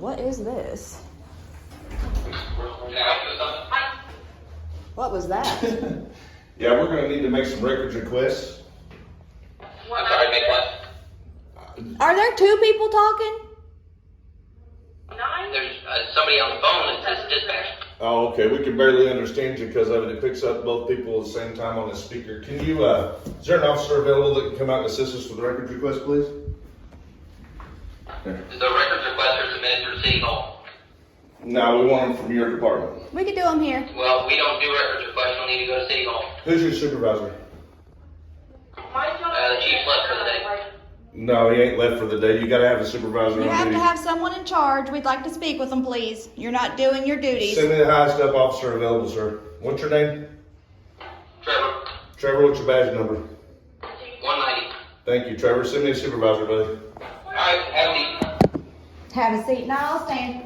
what is this? What was that? Yeah, we're gonna need to make some records requests. I'm sorry, make what? Are there two people talking? There's somebody on the phone that says dispatch. Oh, okay, we can barely understand you because of it. It picks up both people at the same time on the speaker. Can you, is there an officer available that can come out and assist us with the records request, please? The records requests are submitted through City Hall. No, we want them from your department. We could do them here. Well, we don't do records requests. You'll need to go to City Hall. Who's your supervisor? The chief's left for the day. No, he ain't left for the day. You gotta have a supervisor You on have duty. to have someone in charge. We'd like to speak with them, please. You're not doing your duties. Send me the highest up officer available, sir. What's your name? Trevor, Trevor, what's your badge number? 190. Thank you, Trevor. Send me a supervisor, buddy. All right, have a seat. Have a seat. Now I'll stand.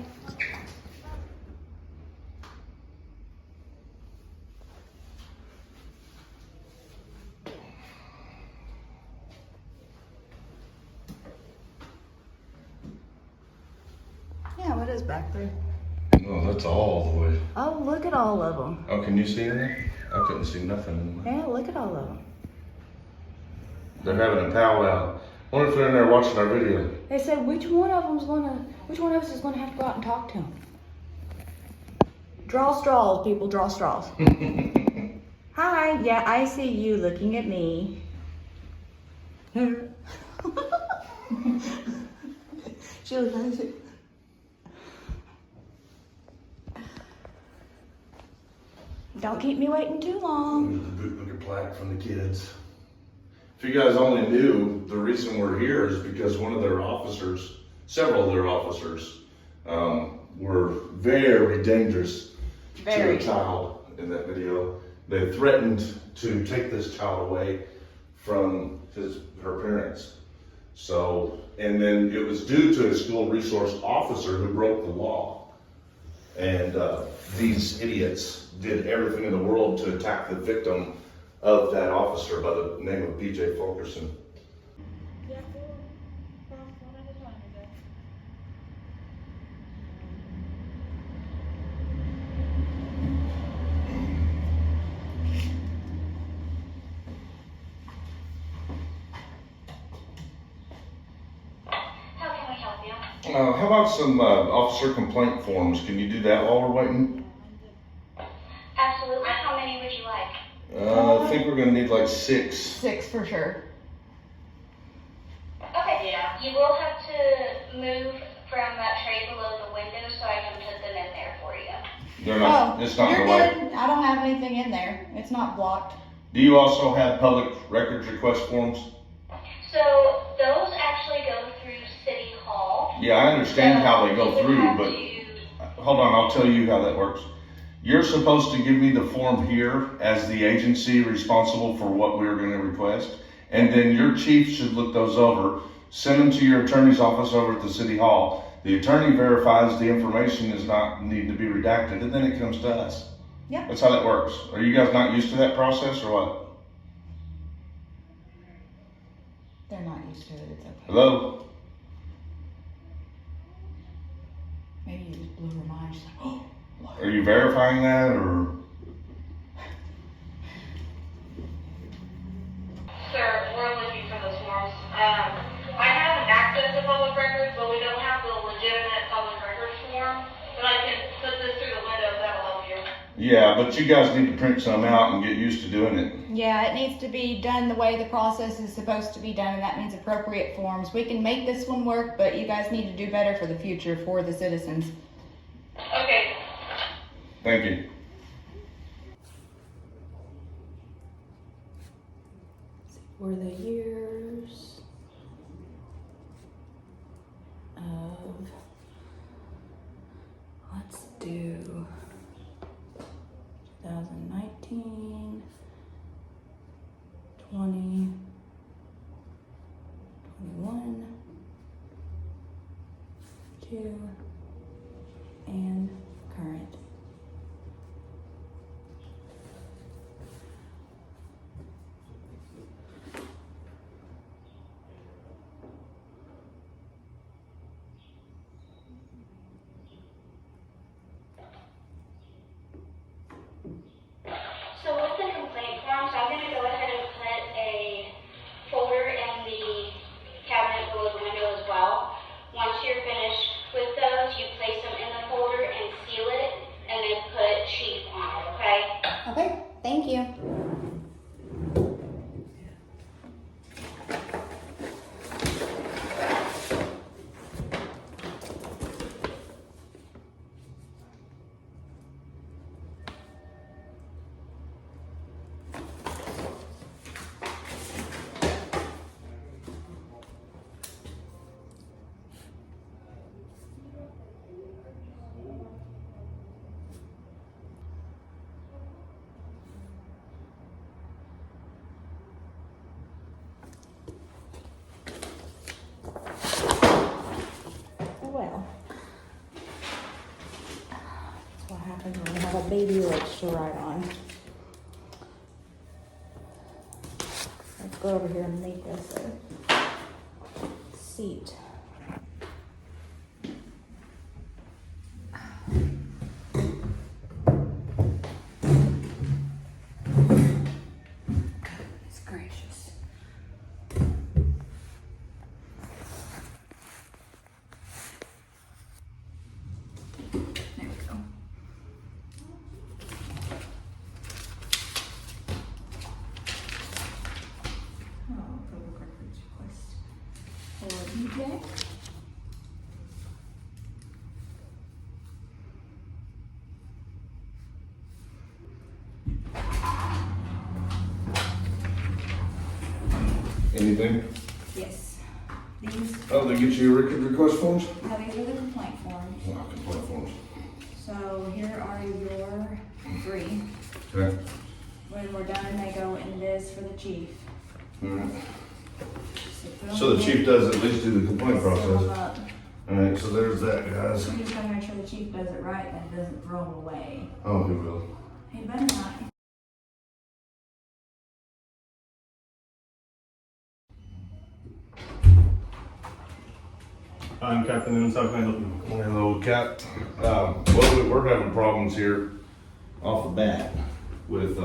Yeah, what is back there? Oh, that's all the way. Oh, look at all of them. Oh, can you see in there? I couldn't see nothing in there. Yeah, look at all of them. They're having a powwow. Wonder if they're in there watching our video. They said which one of us is gonna have to go out and talk to him. Draw straws, people. Draw straws. Hi. Yeah, I see you looking at me. She loves it. Don't keep me waiting too long. The bootlicker plaque from the kids. If you guys only knew, the reason we're here is because one of their officers, several of their officers, were very dangerous to a child in that video. They threatened to take this child away from her parents. So, and then it was due to a school resource officer who broke the law. And these idiots did everything in the world to attack the victim of that officer by the name of BJ Fulkerson. How about some officer complaint forms? Can you do that while we're waiting? Absolutely. How many would you like? I think we're gonna need like 6. 6 for sure. Okay. Yeah. You will have to move from that tray below the window so I can put them in there for you. They're not, it's not you're the light. good. I don't have anything in there. It's not blocked. Do you also have public records request forms? So those actually go through City Hall. Yeah, I understand how they go You would through, have but to- hold on, I'll tell you how that works. You're supposed to give me the form here as the agency responsible for what we're gonna request. And then your chief should look those over, send them to your attorney's office over at the City Hall. The attorney verifies the information is not need to be redacted, and then it comes to us. Yeah. That's how that works. Are you guys not used to that process or what? They're not used to it. It's okay. Hello? Maybe you just blew her mind. She's like, oh. Are you verifying that or? Sir, we're looking for those forms. I have access to public records, but we don't have the legitimate public records form. But I can put this through the window if that'll help you. Yeah, but you guys need to print some out and get used to doing it. Yeah, it needs to be done the way the process is supposed to be done, and that means appropriate forms. We can make this one work, but you guys need to do better for the future for the citizens. Okay. Thank you. For the years of, let's do 2019, 20, 21, 2, and current. Thank you. Well, that's what happens when you have a baby legs to ride on. Let's go over here and make this a seat. Goodness gracious. There we go. Oh, public records request for DJ. Anything? Yes. These, Oh, they get you record request forms? now these are the complaint forms. Oh, complaint forms. So here are your 3. Okay. When we're done, they go in this for the chief. Alright. put 'em So the in, chief does at least do the complaint seal 'em process. up. Alright, so there's that, guys. We just gotta make sure the chief does it right and it doesn't throw them away. Oh, he will. He better not. I'm Captain Evans, how can I help you? Hello, Cap. Well, we're having problems here off the bat with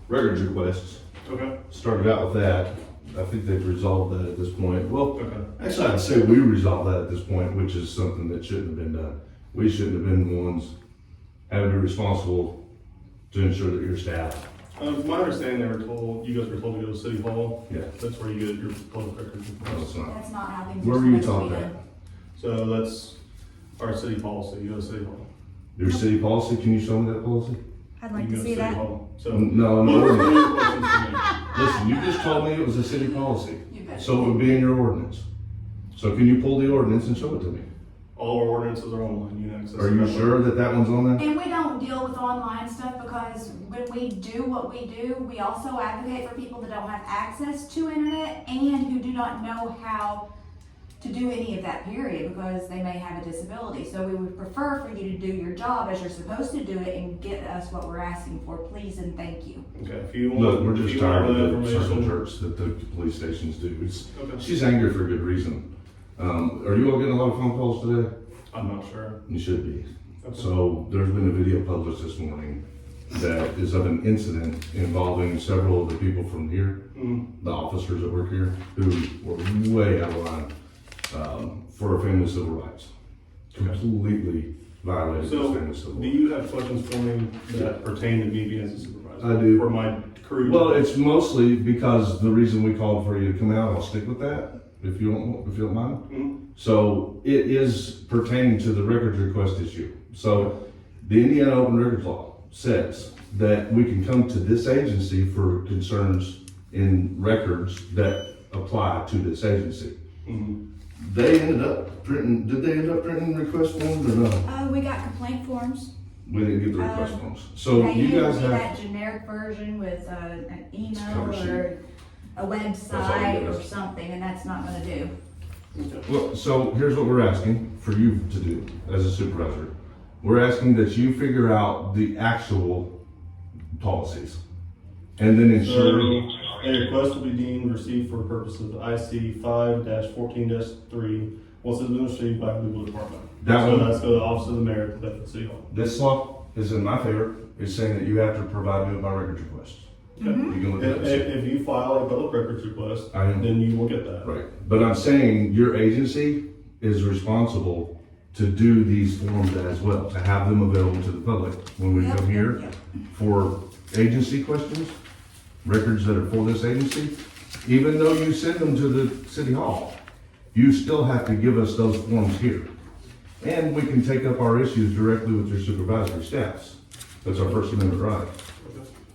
records requests. Okay. Started out with that. I think they've resolved that at this point. Well, Okay. actually, I'd say we resolved that at this point, which is something that shouldn't have been done. We shouldn't have been the ones having to be responsible to ensure that your staff. From my understanding, you guys were told to go to City Hall. Yeah. That's where you get your public records. No, it's not. That's not how things Where are were you supposed to taught be that? done. So that's our city policy, you go to City Hall. Your city policy, can you show me that policy? I'd You like can to go see City that. Hall. So. No, What were no. your questions for me? Listen, you just told me it was a city policy. You bet. So it would be in your ordinance. So can you pull the ordinance and show it to me? All our ordinances are online, you can access. Are you them. sure that that one's on there? And we don't deal with online stuff because when we do what we do, we also advocate for people that don't have access to internet and who do not know how to do any of that period because they may have a disability. So we would prefer for you to do your job as you're supposed to do it and get us what we're asking for, please and thank you. Okay, if you want. Look, we're if just you tired want of that the circle information- jerks that the police stations do. It's, Okay. she's angry for a good reason. Are you all getting a lot of phone calls today? I'm not sure. You should be. Okay. So there's been a video published this morning that is of an incident involving several of the people from here, the officers that work here, who were way out of line for family civil rights. Completely violated So, the family civil do rights. you have questions for me that pertain to me being as a supervisor? I do. For my crew? Well, it's mostly because the reason we called for you to come out, I'll stick with that, if you don't mind. Mhm. So it is pertaining to the records request issue. So the Indiana Open Records Law says that we can come to this agency for concerns in records that apply to this agency. Mhm. They ended up printing, did they end up printing request forms or no? We got complaint forms. We didn't get the request forms. So They you usually guys have, that generic version with an email Cover sheet. or a all it website or is. something, and that's not gonna do. Okay. well, so here's what we're asking for you to do as a supervisor. We're asking that you figure out the actual policies and then ensure. So, a request will be deemed received for purposes of IC 5-14-3 once it's been received by the legal department. That So one- that's the office of the mayor at the Bedford City Hall. This law is in my favor. It's saying that you have to provide me with my records request. Okay. You can look at If, this. if you file a public records request, I am. then you will get that. Right. But I'm saying your agency is responsible to do these forms as well, to have them available to the public when we Yep, come here yep. for agency questions, records that are for this agency, even though you send them to the city hall, you still have to give us those forms here. And we can take up our issues directly with your supervisory staffs. That's our First Amendment right.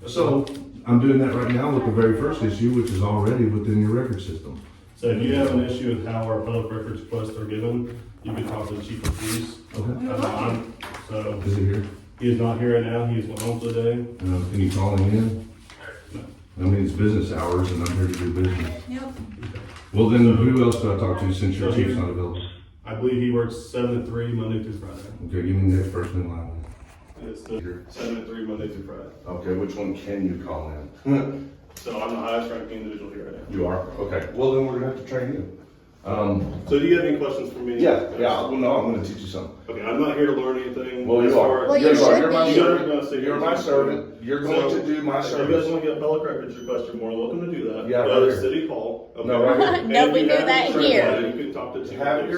So I'm doing that right now with the very first issue, which is already within your record system. So if you have an issue with how our public records requests are given, you can talk to the chief of police. Okay. So Is it here? he is not here right now. He is went home for the day. Can you call him in? I mean, it's business hours and I'm here to do business. Yep. Well, then who else do I talk to since your chief's not available? I believe he works 7 to 3 Monday through Friday. Okay, give me the next person in line. It's 7 to 3 Monday through Friday. Okay, which one can you call in? So I'm the highest ranking individual here right now. You are? Okay, well then we're gonna have to train you. So do you have any questions for me? Yeah, well no, I'm gonna teach you something. Okay, I'm not here to learn anything. Well, you are. Well, you should You're my be. servant. You're my servant. You're going to do my If you guys service. want to get a public records request, you're more than welcome to do that. Yeah, Go right to here. City Hall. Okay. No, right here. And No, if we you do have that insurance, here. then You can talk to Chief Have of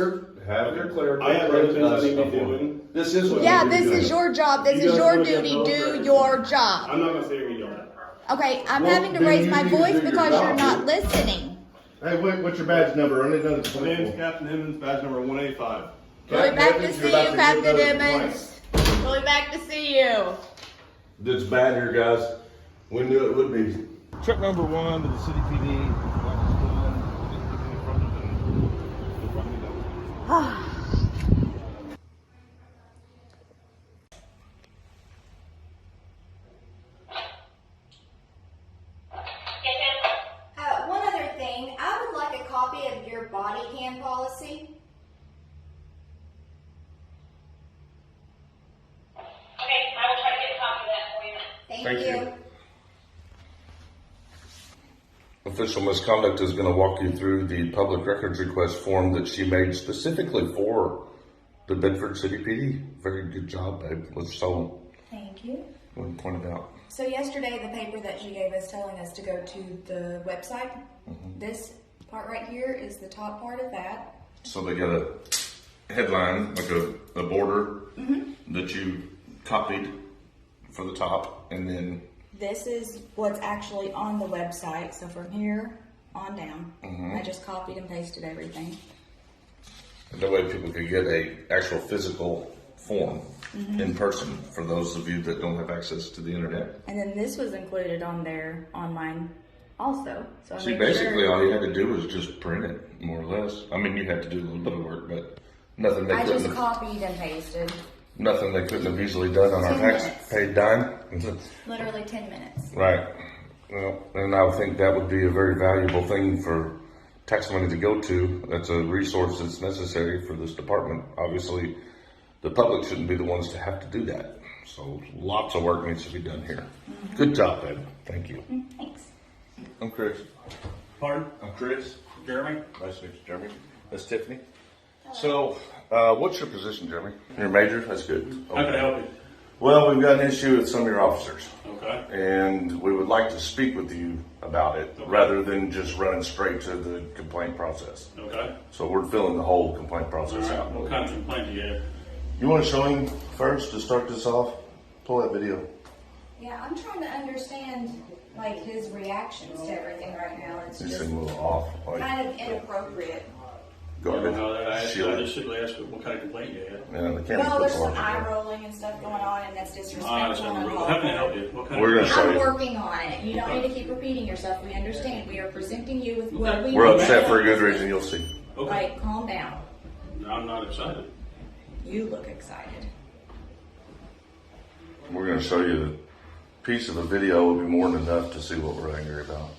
your clerical. I have other things I need to be before. doing. This is what Yeah, you need to this do. is your job. This You is guys your wanna get duty. public Do records? your job. I'm not gonna say every yard. Okay, I'm Well, having to then raise you my need to voice do your because you're job. not listening. Hey, what's your badge number? I need another My name's Captain Emmons, badge number 185. Going back to Evans, see you're you, about to get Captain another Emmons. Going back to see you. That's bad here, guys. We knew it would be. Truck number 1 to the city PD. One other thing, I would like a copy of your body cam policy. Okay, I will try to get a copy of that for you. Thank you. Official misconduct is going to walk you through the public records request form that she made specifically for the Bedford City PD. Very good job, babe. Let's so Thank you. point it out. So yesterday, the paper that she gave us telling us to go to the website, this part right here is the top part of that. So they got a headline, like a border that you copied for the top, and then This is what's actually on the website, so from here on down, I just copied and pasted everything. that way people could get a actual physical form in person for those of you that don't have access to the internet. And then this was included on there online also. So I See, made basically sure- all you had to do was just print it, more or less. I mean, you had to do a little bit of work, but nothing they I couldn't just have, copied and pasted, nothing they couldn't have easily done on our 10 tax minutes. paid dime. literally 10 minutes. Right. Well, and I would think that would be a very valuable thing for tax money to go to. That's a resource that's necessary for this department. Obviously, the public shouldn't be the ones to have to do that. So lots of work needs to be done here. Good job, babe. Thank you. Thanks. I'm Chris. Pardon? I'm Chris. Jeremy? Nice to meet you, Jeremy. That's Tiffany. So, what's your position, Jeremy? You're a major? That's good. How can I help you? Well, we've got an issue with some of your officers, Okay. and we would like to speak with you about it rather than just running straight to the complaint process. Okay. So we're filling the whole complaint All process right. out. What kind of complaint do you have? You want to show him first to start this off? Pull that video. Yeah, I'm trying to understand like his reactions to everything right now. It's You just seem a little off. Like, kind of inappropriate. I don't guarded. know that I Shielded. just simply asked what kind of complaint you had. Yeah, the camera's Well, put there's some forward. eye rolling and stuff going on, and that's I disrespectful. understand and the rule. How can I help uncalled you? What kind We're of gonna for. show I'm you. working on it. You don't need to keep repeating yourself. We understand. We are presenting you with what we We're know. upset for a good reason, you'll see. Okay. Like, calm down. I'm not excited. You look excited. We're going to show you a piece of a video will be more than enough to see what we're angry about.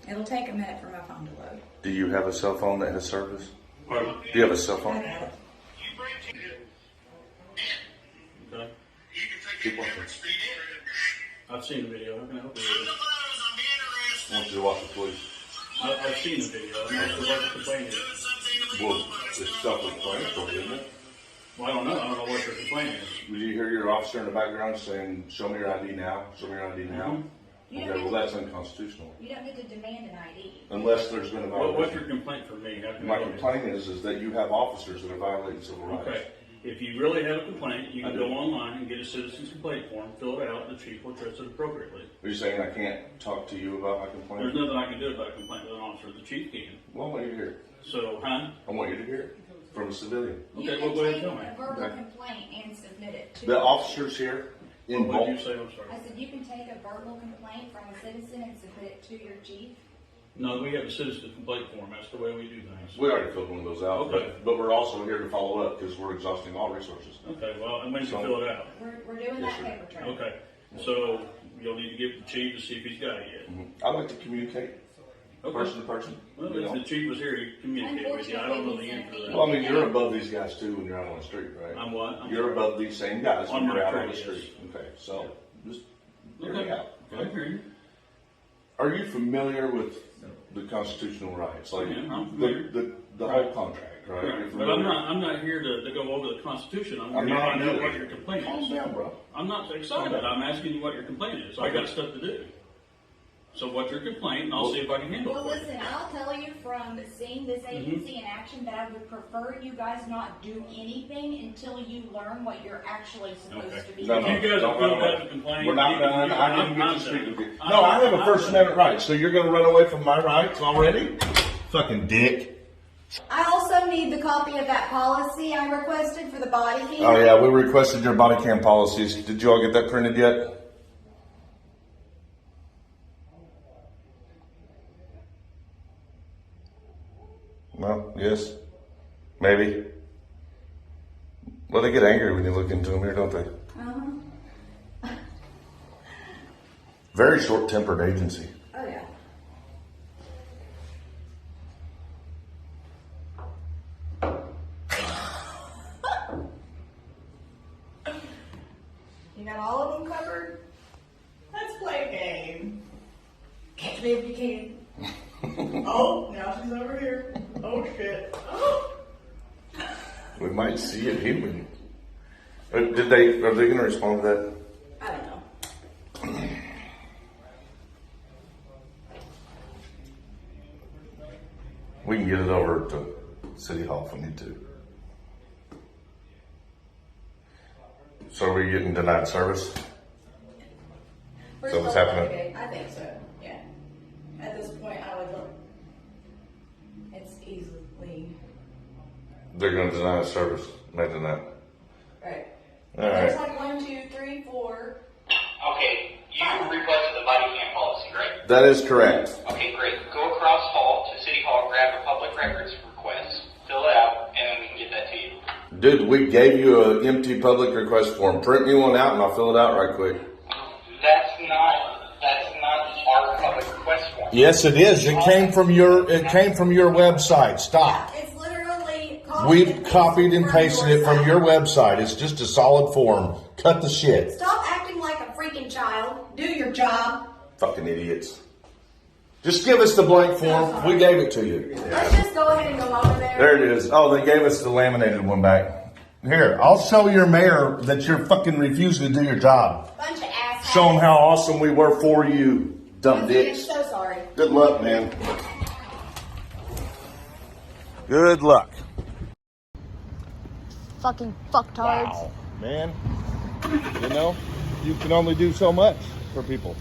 It'll take a minute for my phone to load. Do you have a cell phone that has service? Pardon? Do you have a cell phone? Okay. Keep watching. I've seen the video. How can I help you? I want you to watch it, please. I've seen the video. I'm not sure what the complaint is. Well, it's self-explanatory, isn't it? Well, I don't know. I don't know what your complaint is. Did you hear your officer in the background saying, "Show me your ID now, show me your ID now"? You Okay, don't well, need that's unconstitutional. You don't need to demand an ID. Unless there's been a What's your violation. complaint for me? How can I My help you? complaint is that you have officers that are violating civil rights. Okay. If you really have a complaint, you I can do. go online and get get a citizen's complaint form, fill it out, and the chief will address it appropriately. Are you saying I can't talk to you about my There's complaint? nothing I can do about a complaint with an officer. The chief can. Well, I want you to hear it. So, huh? I want you to hear it from a civilian. You Okay, can well, go ahead take and tell me. a verbal Okay. complaint and submit it to. The officers here in What did you bulk. say? I'm sorry. I said you can take a verbal complaint from a citizen and submit it to your chief. No, we have a citizen complaint form. That's the way we do things. We already filled one of those out, Okay. but we're also here to follow up because we're exhausting all resources. Okay, well, and when you fill it out. We're doing Yes, that sir. paper trail. Okay, so you'll need to get the chief to see if he's got it yet. I like to communicate person to person. Well, you if know? the chief was here, he'd communicate with you. I don't know the answer to that. Well, I mean, you're above these guys too when you're out on the street, right? I'm what? I'm You're sorry. above these same guys when On you're my out on the trade, street. Okay, so just hear Okay. me out. I hear you. Are you familiar with the constitutional rights? Like Yeah, I'm familiar. the whole contract, right? You're Right. But familiar? I'm not here to go over the Constitution. I'm I'm here to not find out either. what your complaint Calm is. down, bro. I'm not excited. I'm asking you what your complaint is. I got stuff to do. So what's your complaint, and I'll see if I can handle it. Well, for you. listen, I'll tell you from seeing this agency in action that I would prefer you guys not do anything until you learn what you're actually supposed Okay. to be No, doing. If you guys no, have no, filled no. out the complaint, We're not you- done. you- I didn't get I'm to speak done. with you. I'm No, I have a done. First Amendment right. So you're going to run away from my rights already? Fucking dick. I also need the copy of that policy I requested for the body cam. Oh yeah, we requested your body cam policies. Did you all get that printed yet? No? Yes? Maybe? Well, they get angry when you look into them here, don't they? Uh-huh. Very short-tempered agency. Oh, yeah. You got all of them covered? Let's play a game. Catch me if you can. Oh, now she's over here. Oh shit. Oh. We might see it human. Are they going to respond to that? I don't know. We can get it over to City Hall if we need to. So are we getting denied service? We're So what's still happening? okay. I think so, yeah. At this point, I would look. It's easily, They're going to deny us service. Imagine that. right. All There's right. like 1, 2, 3, 4. Okay, you requested the body cam policy, right? That is correct. Okay, great. Go across hall to City Hall, grab a public records request, fill it out, and then we can get that to you. Dude, we gave you an empty public request form. Print me one out and I'll fill it out right quick. That's not our public request form. Yes, it is. It came from your website. Stop. It's literally We've copied and pasted it from your website. It's just a solid form. Cut the shit. Stop acting like a freaking child. Do your job. Fucking idiots. Just give us the blank form. We gave it to you. Let's just go ahead and go over there. There it is. Oh, they gave us the laminated one back. Here, I'll show your mayor that you're fucking refusing to do your job. Bunch of assholes. Show them how awesome we were for you, dumb I'm dicks. so sorry. Good luck, man. Good luck. Fucking fucktards. Wow, man. You know, you can only do so much for people.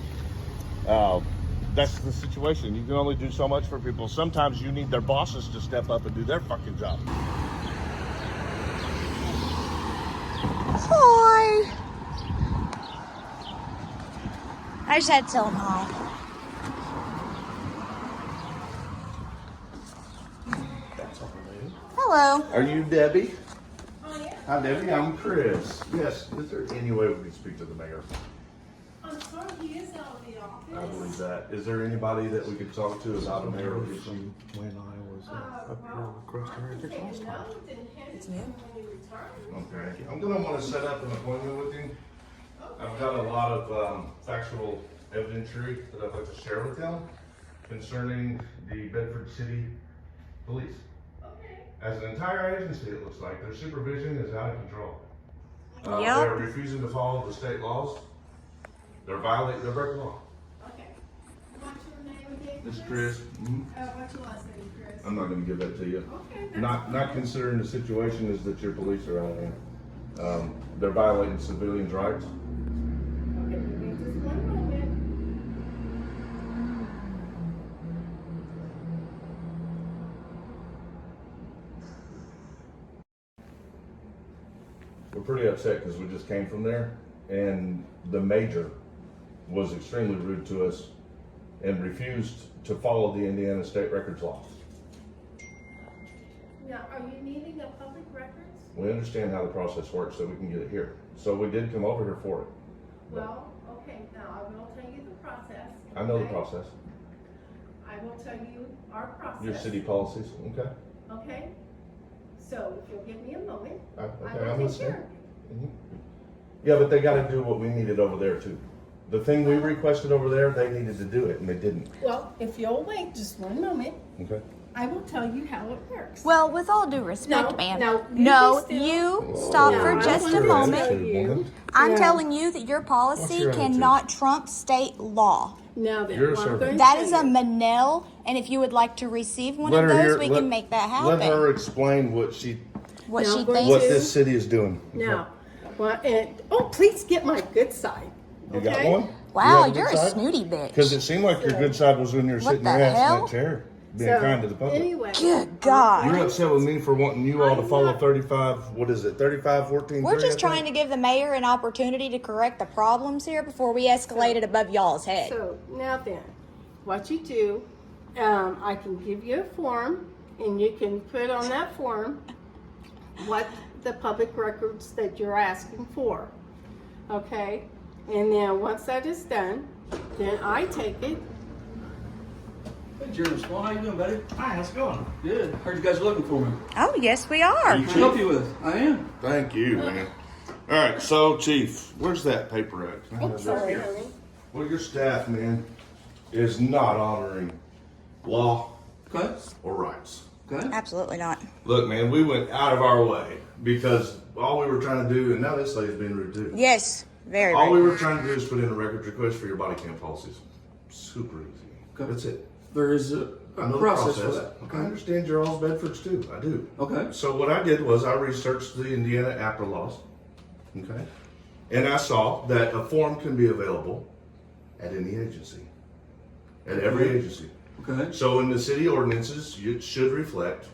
That's the situation. You can only do so much for people. Sometimes you need their bosses to step up and do their fucking job. Hi. I just had to tell him hi. Hello. Are you Debbie? Hi, Debbie. I'm Chris. Yes. Is there any way we can speak to the mayor? I'm sorry, he is out of the office. I believe that. Is there anybody that we could talk to about a mayor issue? When I was up here requesting her to last time. It's new. When you return. Okay. I'm gonna want to set up an appointment with you. I've got a lot of factual evidentiary that I'd like to share with them concerning the Bedford City Police. Okay. As an entire agency, it looks like their supervision is out of control. Yep. They're refusing to follow the state laws. They're breaking law. Okay. What's your name again? This is Chris. Mhm. What's your last name, Chris? I'm not gonna give that to you. Okay. that's Not considering the situation is that your police are out there. They're violating civilians' rights. Okay, give me just one moment. We're pretty upset because we just came from there, and the major was extremely rude to us and refused to follow the Indiana state records law. Now, are you needing a public records? We understand how the process works so we can get it here. So we did come over here for it. Well, okay, now I will tell you the process. I know the okay? process. I will tell you our process. Your city policies, okay? Okay? So if you'll give me a moment, I Okay, will I'm take listening. care of you. Yeah, but they gotta do what we needed over there too. The thing we requested over there, they needed to do it and they didn't. Well, if you'll wait just one moment, Okay? I will tell you how it works. Well, with all due respect, No, ma'am. no, you No, be still. you stop No, for I just want a to moment. tell you. I'm No. telling you that your What's policy your attitude? cannot trump state law. Now then, You're a what I'm servant. going to That tell is a you- Manel, and if you would like to receive one Let of her those, hear- we let- can make that Let her happen. explain what she, What Now she I'm going thinks. what to- this city is doing. Now, well, and, oh, please get my good side. You got okay? one? Wow, You you're have a good side? snooty Because bitch. it seemed like your good side was when you were What sitting your the ass in hell? that chair, being So, kind to the public. Anyway. Good God. You're upset with me for wanting you all to I'm follow not- 35, what is it, 35-14? We're just trying to give the mayor an opportunity to correct the problems here before we escalate it above y'all's head. So now then, what you do, I can give you a form, and you can put on that form what the public records that you're asking for, okay? And then once that is done, then I take it. Hey, Jeremy, how you doing, buddy? Hi, how's it going? Good. Heard you guys are looking for me. Oh, yes, we are. What can I help you with? I am. Thank you, man. All right, so Chief, where's that paper at? Can I have that? Sorry, honey. Well, your staff, man, is not honoring law Okay. or rights. Okay. Absolutely not. Look, man, we went out of our way because all we were trying to do, and now this lady's being rude too. Yes, very All we rude. were trying to do is put in a records request for your body cam policies. Super easy. Okay. That's it. There is a I know the process for that. I Okay. understand you're all Bedfords too. I do. Okay. So what I did was I researched the Indiana APRA laws. Okay. And I saw that a form can be available at any agency. At every agency. Okay. So in the city ordinances, it should reflect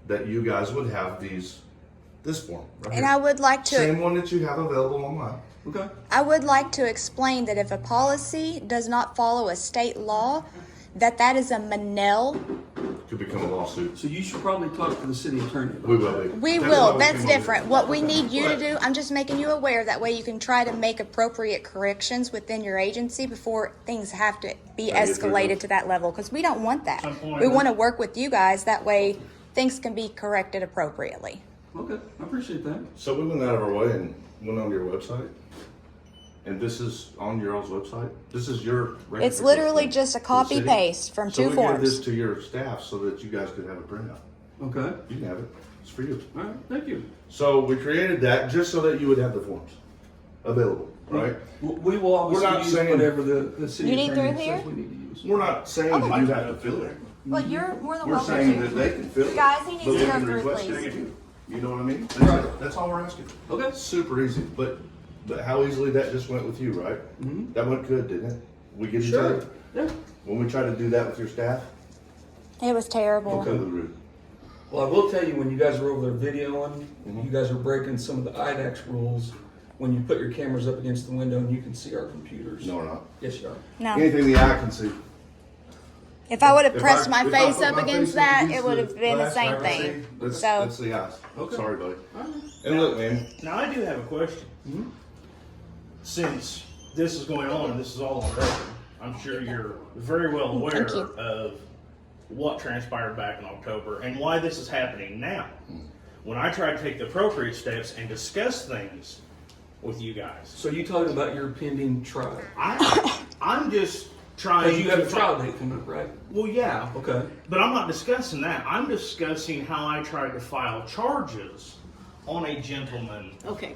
that you guys would have this form. Right And here. I would like to Same one that you have available online. Okay. I would like to explain that if a policy does not follow a state law, that is a Manel. Could become a lawsuit. So you should probably talk to the city attorney about We will be. We That's will. why we That's came over here. different. What we need you to Right. do, I'm just making you aware. That way you can try to make appropriate corrections within your agency before things have to be I get through escalated this. to that level. Because we don't want that. Some point. We want to work with you guys. That way things can be corrected appropriately. Okay. I appreciate that. So we went out of our way and went on your website. And this is on your all's website? This is your record It's literally form just a for the copy city? paste from So two we gave this forms. to your staff so that you guys could have a printout. Okay. You can have it. It's for you. All right. Thank you. So we created that just so that you would have the forms available, right? We will obviously We're not use saying- whatever the city You need attorney through here? says we need to use. We're not saying Oh, that you have to fill it. Well, you're more than We're welcome saying to. that they can fill it. Guys, he needs but to we go can through, request please. it of you. You know what I mean? That's Right. it. That's all we're asking. Okay. Super easy. But how easily that just went with you, right? Mhm. That went good, didn't it? We get each Sure. other. Yeah. When we try to do that with your staff, It was terrible. okay, rude. Well, I will tell you, when you guys are over there videoing, you guys are breaking some of the IDAX rules when you put your cameras up against the window and you can see our computers. No, we're not. Yes, you are. No. Anything the eye can see. If I would have If pressed I- my if I face put up my against face up that, against it would have been the glass, same I can see. thing. That's So the eyes. Okay. Sorry, buddy. All right. And look, man. Now, I do have a question. Since this is going on and this is all on record, I'm sure you're very well aware Thank you. of what transpired back in October and why this is happening now. When I try to take the appropriate steps and discuss things with you guys, So you talking about your pending trial? I'm just trying Because you have to a trial date coming up, right? Well, yeah, Okay. but I'm not discussing that. I'm discussing how I tried to file charges on a gentleman Okay.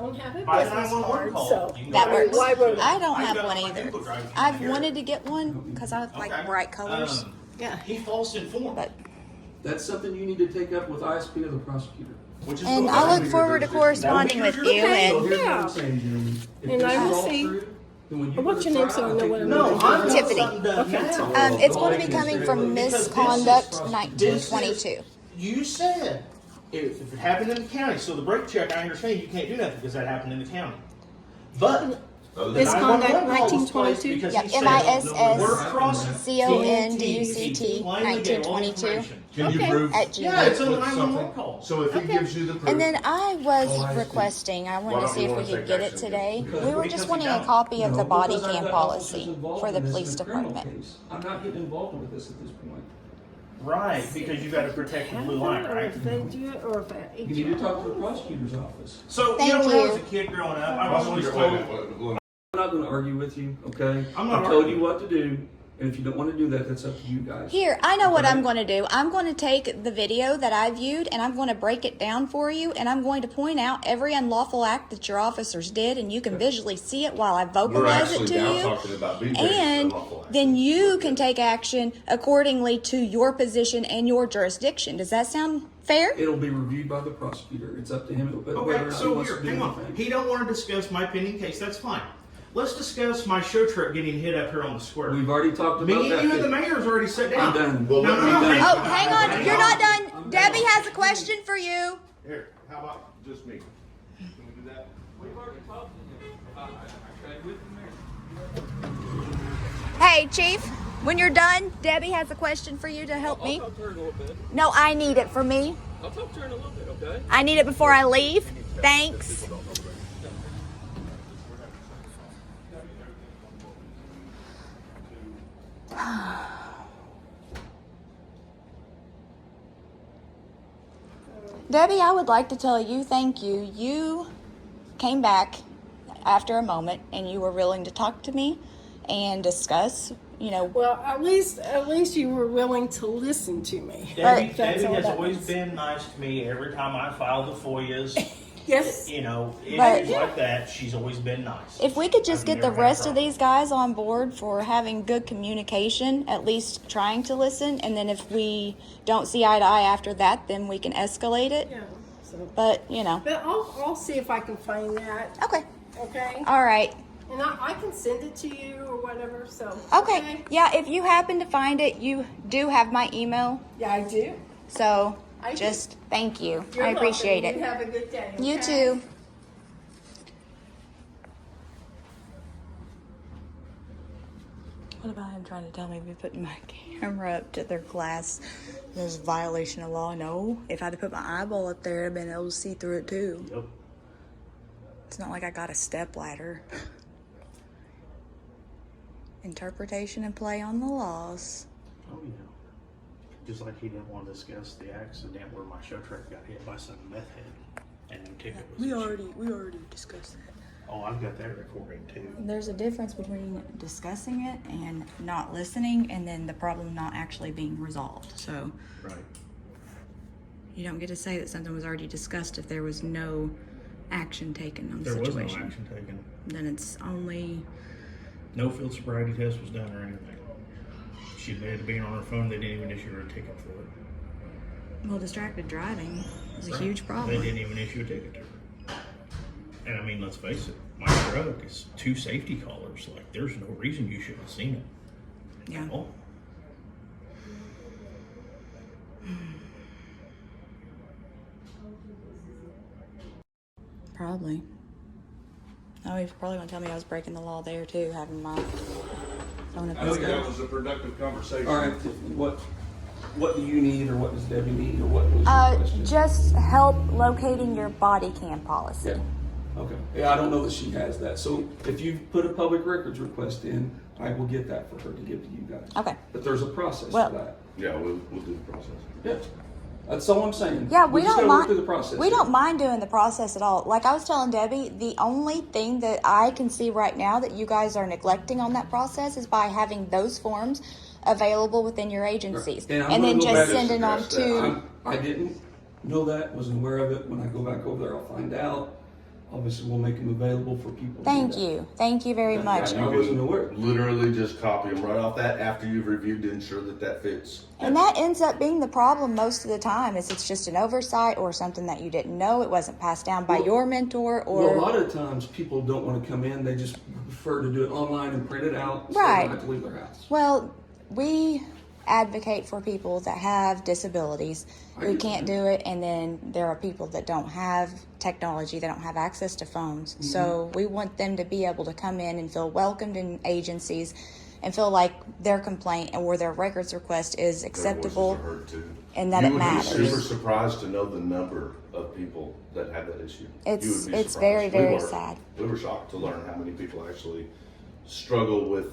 don't have a By the business 911 card, call, so. you can That go works. Why would I don't I've have got one my either. vehicle driving I've here. wanted to get one because I like Okay. bright colors. Yeah. He false informed, But That's something you need to take up with ISP or the prosecutor. which is and the I way- look forward to corresponding with you. So And here's what Yeah. I'm saying, Jeremy. If And this I is will all see. true, then when you What's go to your name trial, so I I know think what you I'm No, need to I'm do doing Tiffany. something done Okay. now. it's going to be coming from Because MissConduct this 1922. You said if it happened in the county, so the brake check, I understand you can't do nothing because that happened in the county. But the Misconduct 911 call was 1922? placed because Yep, he said we're crossing MISSCONDUCT claiming to get all 1922 information. Can you Okay. prove? at Yeah, it's Gmail. on the Put 911 something. call. So if he Okay. gives you the proof. And then I was Oh, I see. requesting, I wanted Why to don't see you if we wanna could take get it action today. against We him? were Because just we wanting a don't. copy of No, the body because I've cam got policy officers involved for the in this, police and it's a criminal department. case. I'm not getting involved with this at this point. Right, because you got to protect the blue line, Or right? if they do it, or if You need to talk to the prosecutor's office. So, Thank when I was you. a kid growing up, I was always told, I'm not going to argue with you, okay? I'm not I told arguing. you what to do, and if you don't want to do that, that's up to you guys. Here, I know what Okay? I'm going to do. I'm going to take the video that I viewed and I'm going to break it down for you, and I'm going to point out every unlawful act that your officers did, and you can visually see it while I We're vocalize it actually to now you. talking about BJ's And unlawful actions. then you can take action accordingly to your position and your jurisdiction. Does that sound fair? It'll be reviewed by the prosecutor. It's up to him whether or okay, not he so wants here, to do hang on. anything. He don't want to discuss my pending case. That's fine. Let's discuss my show truck getting hit up here on the square. We've already talked Me about and that. you and the mayor's already sat down. I'm done. Well, No, let no, me no. finish. Oh, hang on. You're not done. Debbie has a question for you. Here, how about just me? Can we do that? We've already talked to him. With the mayor. Hey, Chief, when you're done, Debbie has a question for you to help me. I'll talk to her in a little bit. No, I need it for me. I'll talk to her in a little bit, okay? I need it before I leave. Thanks. Debbie, I would like to tell you thank you. You came back after a moment and you were willing to talk to me and discuss, Well, at least you were willing to listen to me. Debbie, That's Debbie all has that always means. been nice to me every time I file the FOIAs. Yes. Issues like that, she's always been nice. if we could just I've get the never had a rest of problem. these guys on board for having good communication, at least trying to listen, and then if we don't see eye to eye after that, then we can escalate it. Yeah. So, But, but I'll see if I can find that. Okay. Okay. All right. And I can send it to you or whatever. So. Okay. Yeah, if you happen to find it, you do have my email. Yeah, I do. So I do. just thank you. You're I appreciate welcome. it. You have a good day. You okay? too. What about him trying to tell me to be putting my camera up to their glass? There's a violation of law. No, if I'd have put my eyeball up there, I'd have been able to see through it too. Yep. It's not like I got a step ladder. Interpretation and play on the laws. Oh, yeah. Just like he didn't want to discuss the accident where my show truck got hit by some meth head and the ticket was issued. We already discussed that. Oh, I've got that recording too. There's a difference between discussing it and not listening, and then the problem not actually being resolved. So Right. you don't get to say that something was already discussed if there was no action taken on the There was no situation. action taken. Then it's only No field sobriety test was done or anything. She admitted to being on her phone. They didn't even issue her a ticket for it. distracted driving is a Right. huge They problem. didn't even issue a ticket to her. And I mean, let's face it, my truck is 2 safety collars. Like, there's no reason you should have seen it. Yeah. Oh. Probably. Oh, he's probably gonna tell me I was breaking the law there too, having my phone up I his think that was a productive conversation. All right, Tiffany, what do you need, or what does Debbie need, or what was your question? just help locating your body cam policy. Yeah. Okay. Yeah, I don't know that she has that. So if you put a public records request in, I will get that for her to give to you guys. Okay. But there's a process Well- for that. Yeah, we'll do the process. Yeah. That's all I'm saying. Yeah, we just don't gotta work mind. through the process. We here. don't mind doing the process at all. Like I was telling Debbie, the only thing that I can see right now that you guys are neglecting on that process is by having those forms available within your agencies, And I'm and then gonna go just back and sending them suggest to. I didn't know that, wasn't aware of it. When I go back over there, I'll find out. Obviously, we'll make them available for people. to Thank do that. you, thank you very Yeah, much. I wasn't aware. Literally just copy them right off that after you've reviewed to ensure that that fits. And that ends up being the problem most of the time. Is it's just an oversight or something that you didn't know. It wasn't passed down by Well- your mentor or. Well, a lot of times people don't want to come in. They just prefer to do it online and print it out. So Right. they don't have to leave their house. Well, we advocate for people that have disabilities who can't do it, and then there are people that don't have technology, they don't have access to phones. Mm-hmm. So we want them to be able to come in and feel welcomed in agencies and feel like their complaint or their records request is acceptable Their voices are heard too. and that You it would be matters. super surprised to know the number of people that have that issue. It's- You would be it's surprised. very, very We were. sad. We were shocked to learn how many people actually struggle with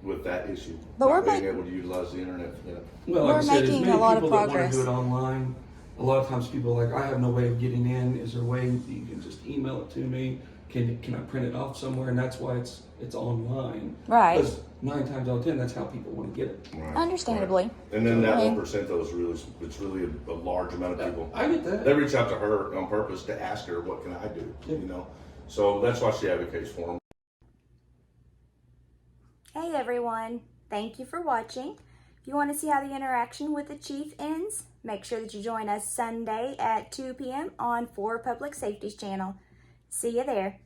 with that issue. But not we're being able to utilize the internet for that. Well, We're like I said, making as many a lot of people that want to progress. do it online, a lot of times people are like, I have no way of getting in. Is there a way that you can just email it to me? Can I print it off somewhere? And that's why it's online. Right. Because 9 times out of 10, that's how people want to get it. Right. Understandably. Right. And then that Okay. 1% though is really a large amount of people. I get that. They reach out to her on purpose to ask her, what can I do? Yeah. You know? So that's why she advocates for them. Hey everyone, thank you for watching. If you want to see how the interaction with the chief ends, make sure that you join us Sunday at 2 p.m. on 4 Public Safety's channel. See you there.